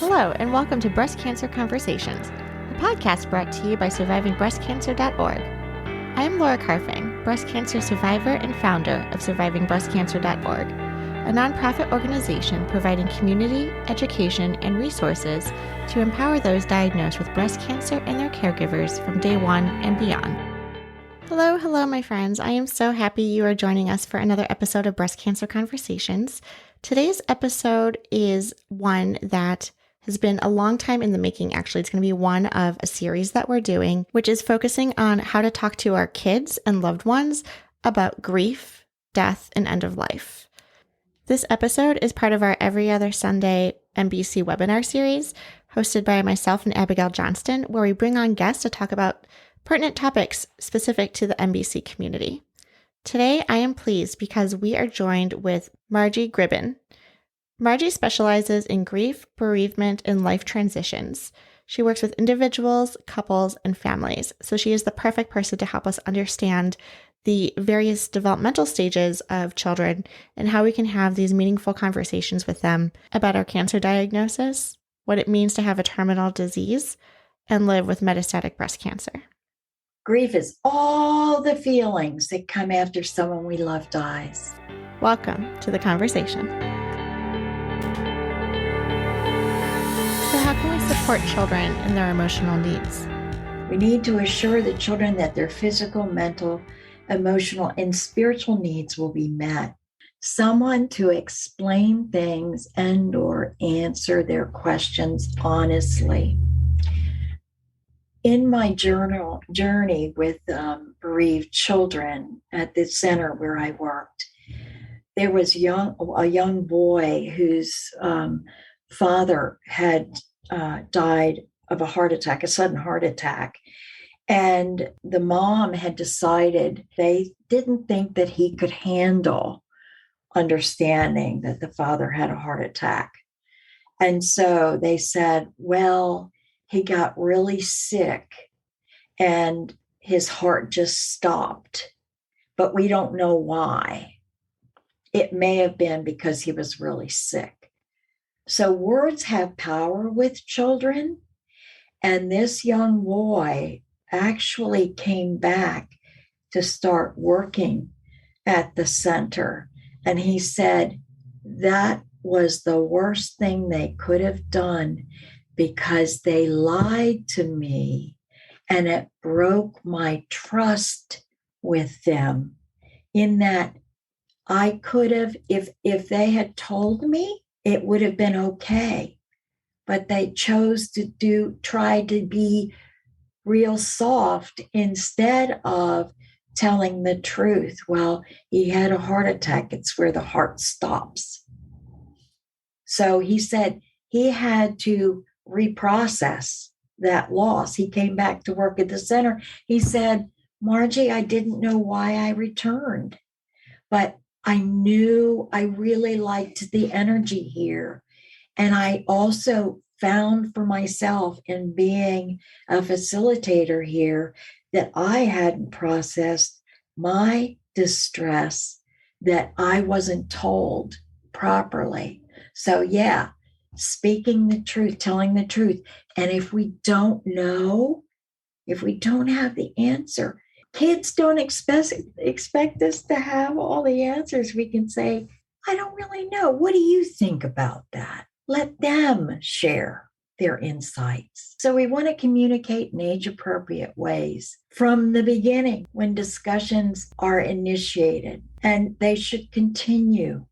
Hello, and welcome to Breast Cancer Conversations, a podcast brought to you by SurvivingBreastCancer.org. I am Laura Carfing, breast cancer survivor and founder of SurvivingBreastCancer.org, a nonprofit organization providing community, education, and resources to empower those diagnosed with breast cancer and their caregivers from day one and beyond. Hello, my friends. I am so happy you are joining us for another episode of Breast Cancer Conversations. Today's episode is one that has been a long time in the making, actually. It's going to be one of a series that we're doing, which is focusing on how to talk to our kids and loved ones about grief, death, and end of life. This episode is part of our Every Other Sunday MBC webinar series, hosted by myself and Abigail Johnston, where we bring on guests to talk about pertinent topics specific to the MBC community. Today, I am pleased because we are joined with Margie Gribben. Margie specializes in grief, bereavement, and life transitions. She works with individuals, couples, and families, so she is the perfect person to help us understand the various developmental stages of children and how we can have these meaningful conversations with them about our cancer diagnosis, what it means to have a terminal disease, and live with metastatic breast cancer. Grief is all the feelings that come after someone we love dies. Welcome to the conversation. So how can we support children in their emotional needs? We need to assure the children that their physical, mental, emotional, and spiritual needs will be met. Someone to explain things and/or answer their questions honestly. In my journey with bereaved children at the center where I worked, there was a young boy whose father had died of a sudden heart attack. And the mom had decided they didn't think that he could handle understanding that the father had a heart attack. And so they said, well, he got really sick and his heart just stopped, but we don't know why. It may have been because he was really sick. So words have power with children. And this young boy actually came back to start working at the center. And he said that was the worst thing they could have done, because they lied to me and it broke my trust with them, in that I could have, if they had told me, it would have been okay. But they chose to try to be real soft instead of telling the truth. Well, he had a heart attack. It's where the heart stops. So he said he had to reprocess that loss. He came back to work at the center. He said, Margie, I didn't know why I returned, but I knew I really liked the energy here. And I also found for myself in being a facilitator here that I hadn't processed my distress, that I wasn't told properly. So yeah, speaking the truth, telling the truth. And if we don't know, if we don't have the answer, kids don't expect us to have all the answers. We can say, I don't really know. What do you think about that? Let them share their insights. So we want to communicate in age-appropriate ways from the beginning when discussions are initiated, and they should continue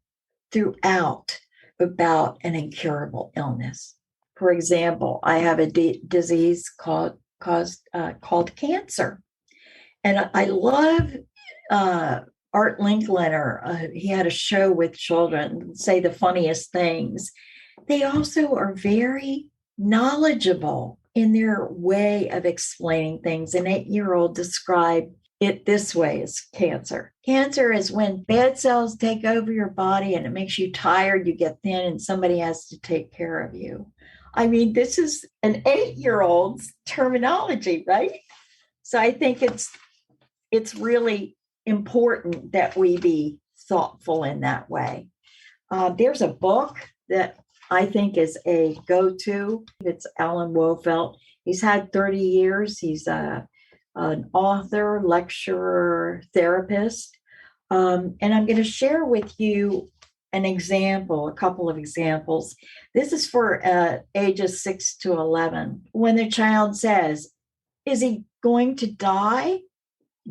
throughout about an incurable illness. For example, I have a disease called cancer. And I love Art Linkletter. He had a show with children, say the funniest things. They also are very knowledgeable in their way of explaining things. An 8-year-old described it this way as cancer. Cancer is when bad cells take over your body and it makes you tired, you get thin, and somebody has to take care of you. I mean, this is an 8-year-old's terminology, right? So I think it's really important that we be thoughtful in that way. There's a book that I think is a go-to. It's Alan Wofelt. He's had 30 years. He's an author, lecturer, therapist. And I'm going to share with you a couple of examples. This is for ages 6 to 11. When the child says, is he going to die?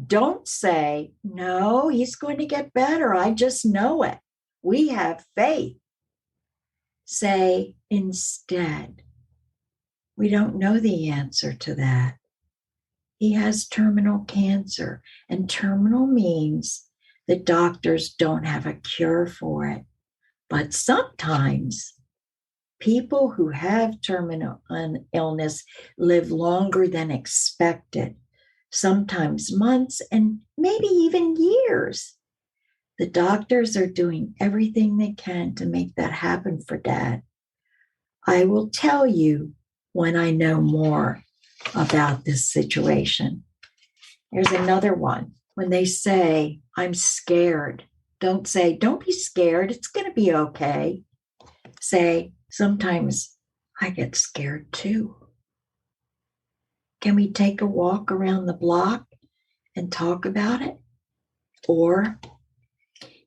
Don't say, no, he's going to get better. I just know it. We have faith. Say instead, we don't know the answer to that. He has terminal cancer, and terminal means the doctors don't have a cure for it. But sometimes people who have terminal illness live longer than expected, sometimes months and maybe even years. The doctors are doing everything they can to make that happen for Dad. I will tell you when I know more about this situation. Here's another one. When they say, I'm scared, don't say, don't be scared. It's going to be okay. Say, sometimes I get scared too. Can we take a walk around the block and talk about it? Or,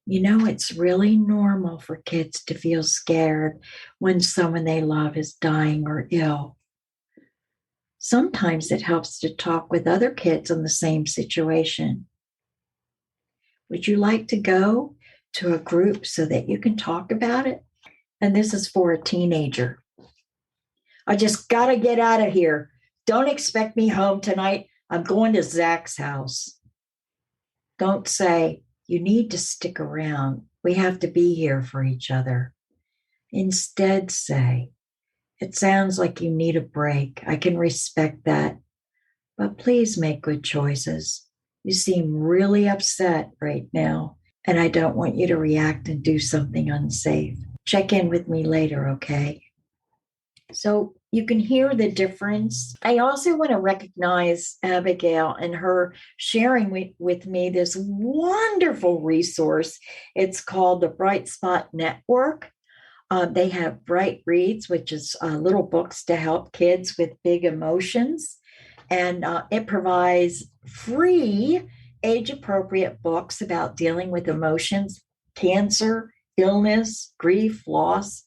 it's really normal for kids to feel scared when someone they love is dying or ill. Sometimes it helps to talk with other kids in the same situation. Would you like to go to a group so that you can talk about it? And this is for a teenager. I just got to get out of here. Don't expect me home tonight. I'm going to Zach's house. Don't say, you need to stick around. We have to be here for each other. Instead, say, it sounds like you need a break. I can respect that. But please make good choices. You seem really upset right now, and I don't want you to react and do something unsafe. Check in with me later, okay? So you can hear the difference. I also want to recognize Abigail and her sharing with me this wonderful resource. It's called the Bright Spot Network. They have Bright Reads, which is little books to help kids with big emotions. And it provides free age-appropriate books about dealing with emotions, cancer, illness, grief, loss,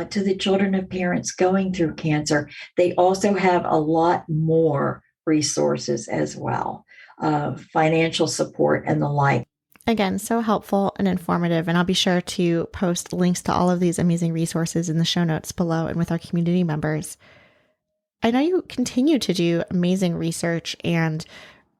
to the children of parents going through cancer. They also have a lot more resources as well, financial support and the like. Again, so helpful and informative. And I'll be sure to post links to all of these amazing resources in the show notes below and with our community members. I know you continue to do amazing research and,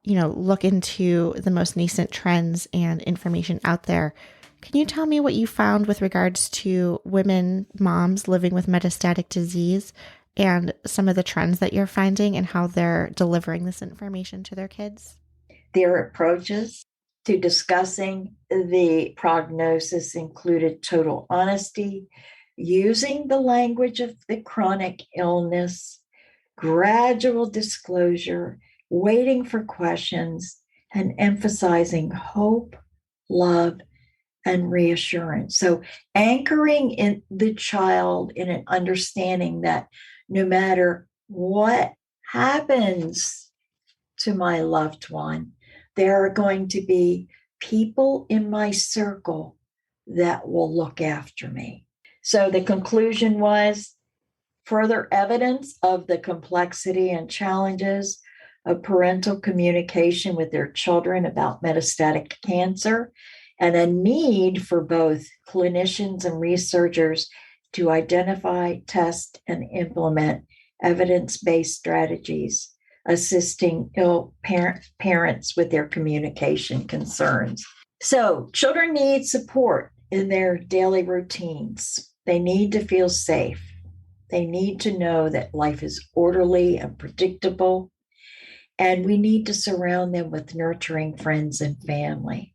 look into the most nascent trends and information out there. Can you tell me what you found with regards to women, moms living with metastatic disease and some of the trends that you're finding and how they're delivering this information to their kids? Their approaches to discussing the prognosis included total honesty, using the language of the chronic illness, gradual disclosure, waiting for questions, and emphasizing hope, love, and reassurance. So anchoring in the child in an understanding that no matter what happens to my loved one, there are going to be people in my circle that will look after me. So the conclusion was further evidence of the complexity and challenges of parental communication with their children about metastatic cancer, and a need for both clinicians and researchers to identify, test, and implement evidence-based strategies, assisting ill parents with their communication concerns. So children need support in their daily routines. They need to feel safe. They need to know that life is orderly and predictable, and we need to surround them with nurturing friends and family.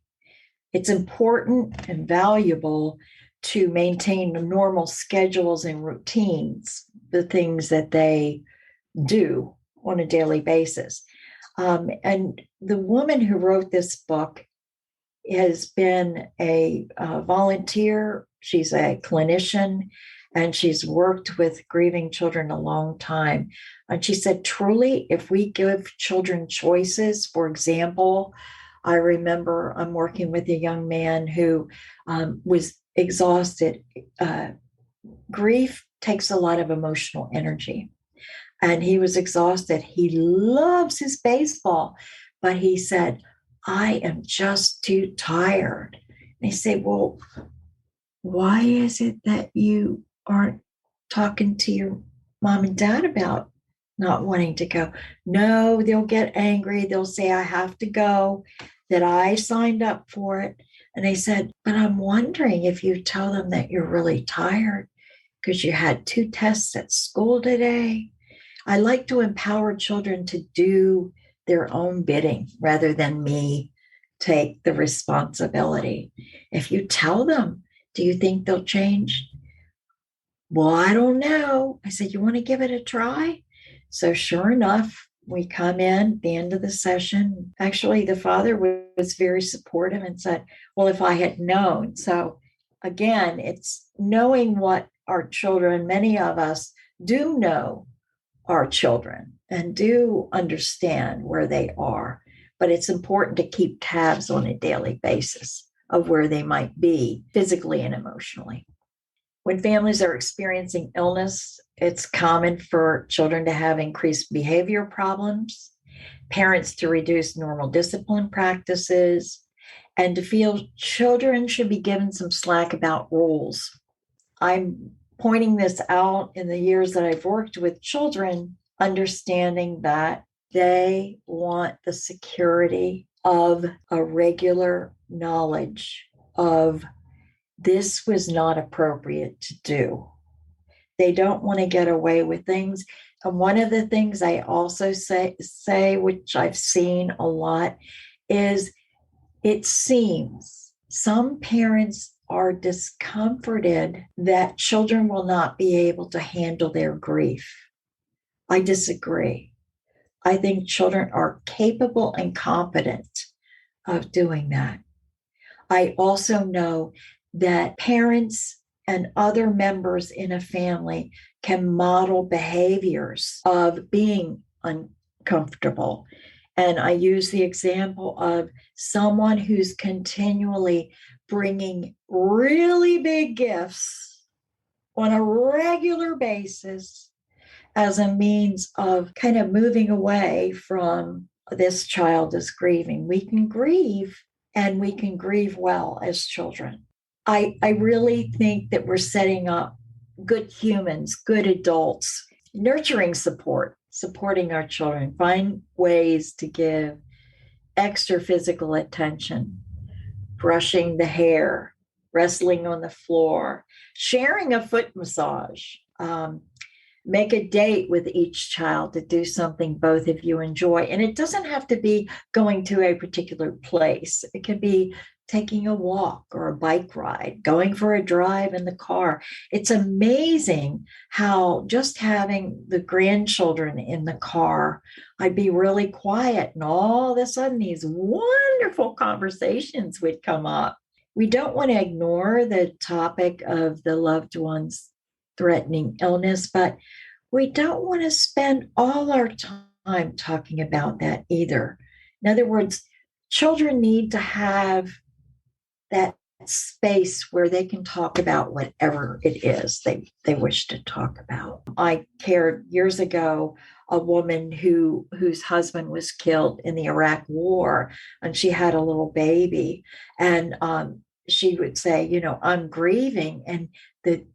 It's important and valuable to maintain normal schedules and routines, the things that they do on a daily basis. And the woman who wrote this book has been a volunteer. She's a clinician, and she's worked with grieving children a long time. And she said, truly, if we give children choices, for example, I remember I'm working with a young man who was exhausted. Grief takes a lot of emotional energy, and he was exhausted. He loves his baseball, but he said, I am just too tired. And he said, well, why is it that you aren't talking to your mom and dad about not wanting to go? No, they'll get angry. They'll say, I have to go, that I signed up for it. And they said, but I'm wondering if you tell them that you're really tired because you had 2 tests at school today. I like to empower children to do their own bidding rather than me take the responsibility. If you tell them, do you think they'll change? Well, I don't know. I said, you want to give it a try? So sure enough, we come in at the end of the session. Actually, the father was very supportive and said, well, if I had known. So again, it's knowing what our children, many of us do know our children and do understand where they are. But it's important to keep tabs on a daily basis of where they might be physically and emotionally. When families are experiencing illness, it's common for children to have increased behavior problems, parents to reduce normal discipline practices, and to feel children should be given some slack about rules. I'm pointing this out in the years that I've worked with children, understanding that they want the security of a regular knowledge of this was not appropriate to do. They don't want to get away with things. And one of the things I also say, which I've seen a lot, is it seems some parents are discomforted that children will not be able to handle their grief. I disagree. I think children are capable and competent of doing that. I also know that parents and other members in a family can model behaviors of being uncomfortable. And I use the example of someone who's continually bringing really big gifts on a regular basis as a means of kind of moving away from this child is grieving. We can grieve, and we can grieve well as children. I really think that we're setting up good humans, good adults, nurturing support, supporting our children, find ways to give extra physical attention, brushing the hair, wrestling on the floor, sharing a foot massage. Make a date with each child to do something both of you enjoy. And it doesn't have to be going to a particular place. It can be taking a walk or a bike ride, going for a drive in the car. It's amazing how just having the grandchildren in the car, I'd be really quiet, and all of a sudden these wonderful conversations would come up. We don't want to ignore the topic of the loved ones threatening illness, but we don't want to spend all our time talking about that either. In other words, children need to have that space where they can talk about whatever it is they wish to talk about. I cared years ago a woman whose husband was killed in the Iraq War, and she had a little baby, and she would say, I'm grieving, and the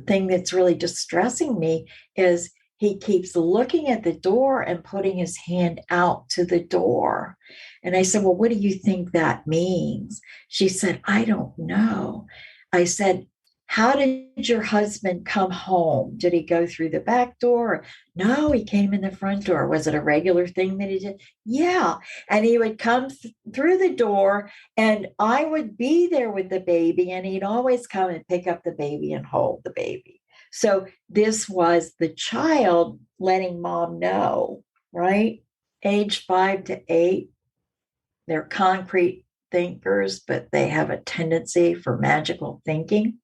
thing that's really distressing me is he keeps looking at the door and putting his hand out to the door. And I said, well, what do you think that means? She said, I don't know. I said, how did your husband come home? Did he go through the back door? No, he came in the front door. Was it a regular thing that he did? Yeah. And he would come through the door, and I would be there with the baby, and he'd always come and pick up the baby and hold the baby. So this was the child letting mom know, right? Age 5 to 8, they're concrete thinkers, but they have a tendency for magical thinking.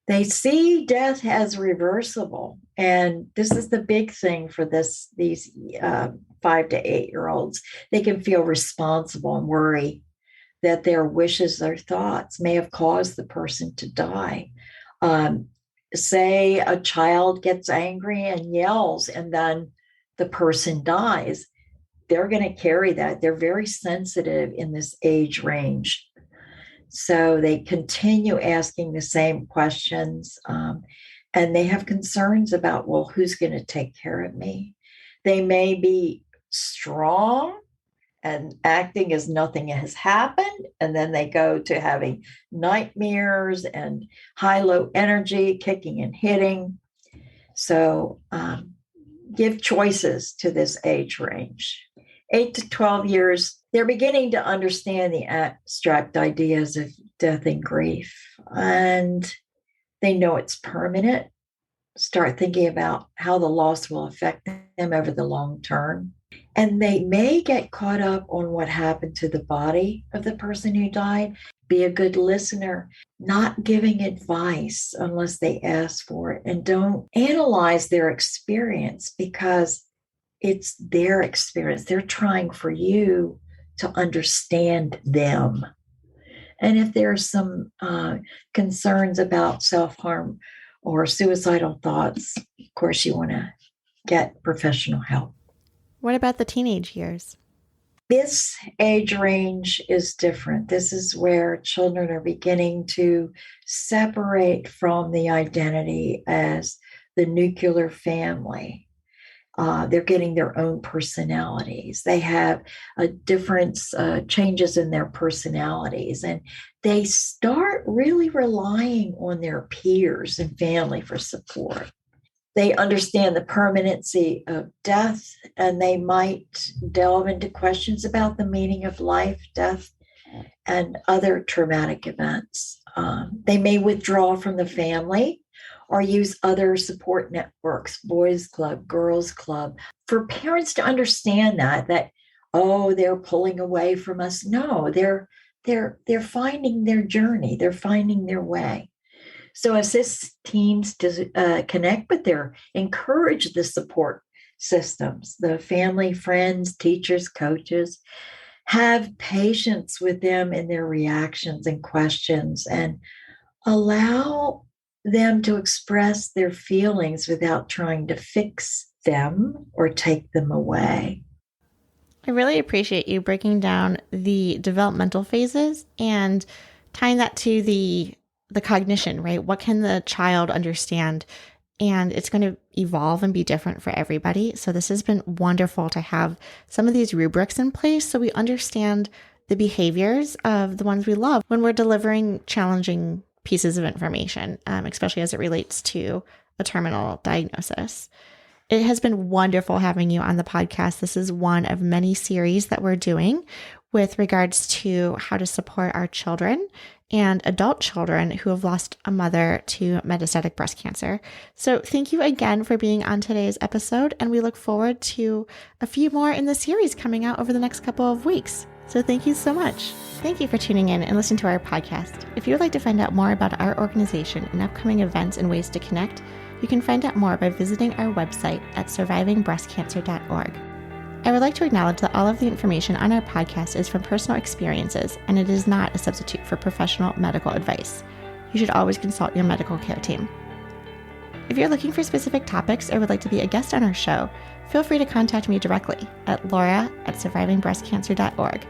They see death as reversible. And this is the big thing for these 5 to 8-year-olds. They can feel responsible and worry that their wishes or thoughts may have caused the person to die. Say a child gets angry and yells, and then the person dies. They're going to carry that. They're very sensitive in this age range. So they continue asking the same questions, and they have concerns about, well, who's going to take care of me? They may be strong and acting as nothing has happened, and then they go to having nightmares and high-low energy, kicking and hitting. So give choices to this age range. 8 to 12 years, they're beginning to understand the abstract ideas of death and grief, and they know it's permanent. Start thinking about how the loss will affect them over the long term. And they may get caught up on what happened to the body of the person who died. Be a good listener, not giving advice unless they ask for it, and don't analyze their experience because it's their experience. They're trying for you to understand them. And if there's some concerns about self-harm or suicidal thoughts, of course, you want to get professional help. What about the teenage years? This age range is different. This is where children are beginning to separate from the identity as the nuclear family. They're getting their own personalities. They have changes in their personalities, and they start really relying on their peers and family for support. They understand the permanency of death, and they might delve into questions about the meaning of life, death, and other traumatic events. They may withdraw from the family or use other support networks, boys club, girls club, for parents to understand that, oh, they're pulling away from us. No, they're finding their journey. They're finding their way. So assist teens to connect with encourage the support systems, the family, friends, teachers, coaches. Have patience with them in their reactions and questions, and allow them to express their feelings without trying to fix them or take them away. I really appreciate you breaking down the developmental phases and tying that to the cognition, right? What can the child understand? And it's going to evolve and be different for everybody. So this has been wonderful to have some of these rubrics in place so we understand the behaviors of the ones we love when we're delivering challenging pieces of information, especially as it relates to a terminal diagnosis. It has been wonderful having you on the podcast. This is one of many series that we're doing with regards to how to support our children and adult children who have lost a mother to metastatic breast cancer. So thank you again for being on today's episode, and we look forward to a few more in the series coming out over the next couple of weeks. So thank you so much. Thank you for tuning in and listening to our podcast. If you would like to find out more about our organization and upcoming events and ways to connect, you can find out more by visiting our website at survivingbreastcancer.org. I would like to acknowledge that all of the information on our podcast is from personal experiences, and it is not a substitute for professional medical advice. You should always consult your medical care team. If you're looking for specific topics or would like to be a guest on our show, feel free to contact me directly at laura@survivingbreastcancer.org.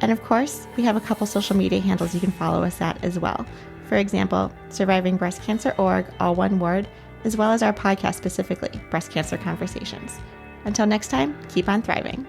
And of course, we have a couple social media handles you can follow us at as well. For example, survivingbreastcancer.org, all one word, as well as our podcast specifically, Breast Cancer Conversations. Until next time, keep on thriving.